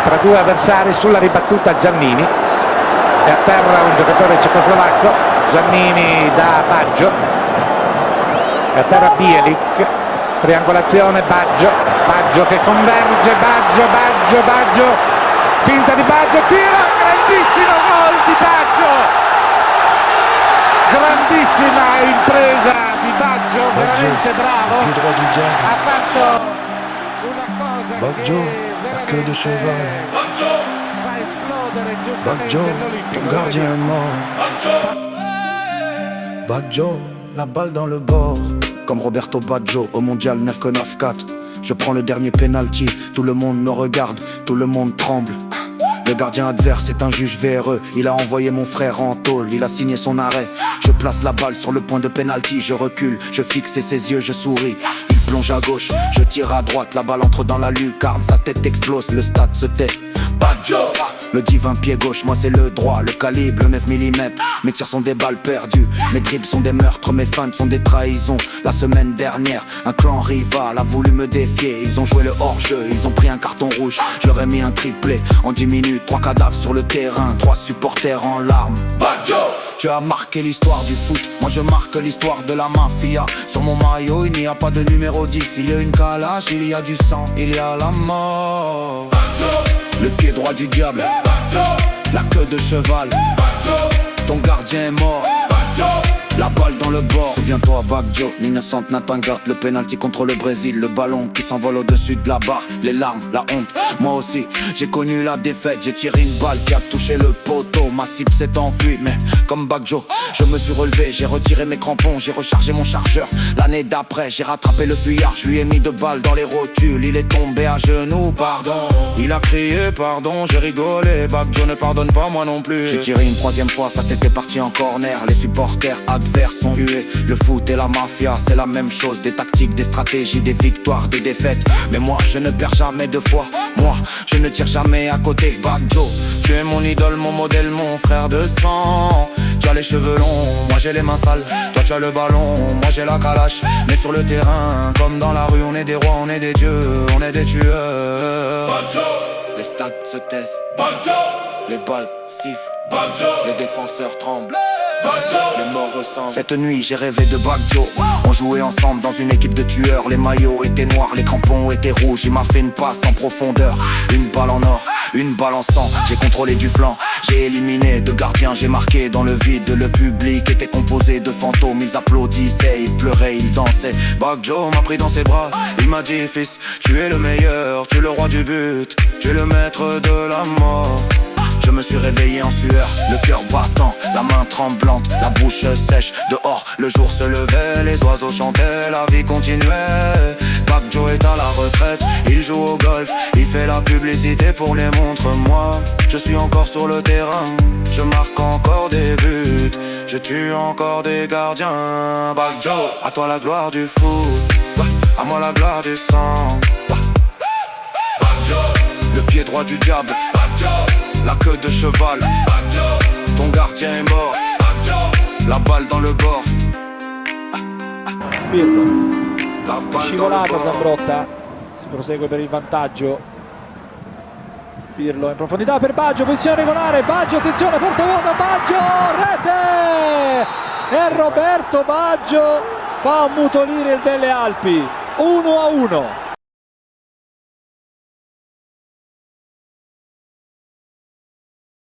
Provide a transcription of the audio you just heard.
tra due avversari. Sulla ribattuta Giannini, e a terra un giocatore cecoslovacco. Giannini da Baggio, e a terra Bielik, triangolazione Baggio che converge, Baggio, finta di Baggio, tiro, grandissimo gol di Baggio, grandissima impresa di Baggio, veramente bravo, ha fatto una cosa Baggio, che la queue de cheval. fa esplodere Baggio, giustamente ton l'Olimpico. gardien est mort. Baggio, la balle dans le bord. Comme Roberto Baggio au mondial 9-9-4. Je prends le dernier penalty, tout le monde me regarde, tout le monde tremble. Le gardien adverse est un juge véreux. Il a envoyé mon frère en tôle, il a signé son arrêt. Je place la balle sur le point de penalty. Je recule, je fixe ses yeux, je souris. Il plonge à gauche, je tire à droite. La balle entre dans la lucarne, sa tête explose, le stade se tait. Baggio, le divin pied gauche, moi c'est le droit. Le calibre, 9 mm. Mes tirs sont des balles perdues, mes dribbles sont des meurtres, mes feintes sont des trahisons. La semaine dernière, un clan rival a voulu me défier. Ils ont joué le hors-jeu, ils ont pris un carton rouge. J'aurais mis un triplé en 10 minutes. 3 cadavres sur le terrain, 3 supporters en larmes. Baggio, tu as marqué l'histoire du foot, moi je marque l'histoire de la mafia. Sur mon maillot il n'y a pas de numéro 10. Il y a une calache, il y a du sang, il y a la mort. Le pied droit du diable, la queue de cheval, ton gardien est mort, la balle dans le bord. Souviens-toi Baggio, l'innocente Nathan Gart, le penalty contre le Brésil, le ballon qui s'envole au-dessus de la barre, les larmes, la honte. Moi aussi, j'ai connu la défaite, j'ai tiré une balle qui a touché le poteau. Ma cible s'est enfuie, mais comme Baggio, je me suis relevé, j'ai retiré mes crampons, j'ai rechargé mon chargeur. L'année d'après, j'ai rattrapé le fuyard, je lui ai mis 2 balles dans les rotules. Il est tombé à genoux, pardon. Il a crié pardon, j'ai rigolé. Baggio ne pardonne pas, moi non plus. J'ai tiré une 3e fois, sa tête est partie en corner. Les supporters adverses sont hués. Le foot et la mafia, c'est la même chose. Des tactiques, des stratégies, des victoires, des défaites. Mais moi, je ne perds jamais 2 fois. Moi, je ne tire jamais à côté. Baggio, tu es mon idole, mon modèle, mon frère de sang. Tu as les cheveux longs, moi j'ai les mains sales. Toi tu as le ballon, moi j'ai la calache. Mais sur le terrain, comme dans la rue, on est des rois, on est des dieux, on est des tueurs. Baggio, les stades se taisent. Baggio, les balles sifflent. Baggio, les défenseurs tremblent. Les morts ressemblent. Cette nuit j'ai rêvé de Baggio. On jouait ensemble dans une équipe de tueurs. Les maillots étaient noirs, les crampons étaient rouges. Il m'a fait une passe en profondeur, une balle en or, une balle en sang. J'ai contrôlé du flanc, j'ai éliminé 2 gardiens. J'ai marqué dans le vide, le public était composé de fantômes. Ils applaudissaient, ils pleuraient, ils dansaient. Baggio m'a pris dans ses bras, il m'a dit fils, tu es le meilleur, tu es le roi du but, tu es le maître de la mort. Je me suis réveillé en sueur, le cœur battant, la main tremblante, la bouche sèche. Dehors, le jour se levait, les oiseaux chantaient, la vie continuait. Baggio est à la retraite, il joue au golf, il fait la publicité pour les montres. Moi, je suis encore sur le terrain, je marque encore des buts, je tue encore des gardiens. Baggio, à toi la gloire du foot, à moi la gloire du sang. Baggio, le pied droit du diable. Baggio, la queue de cheval, ton gardien est mort, la balle dans le bord. Pirlo, scivolata Zambrotta, si prosegue per il vantaggio. Pirlo in profondità per Baggio, posizione regolare, Baggio, attenzione, porta vuota, Baggio, rete! E Roberto Baggio fa ammutolire il Delle Alpi, 1-1.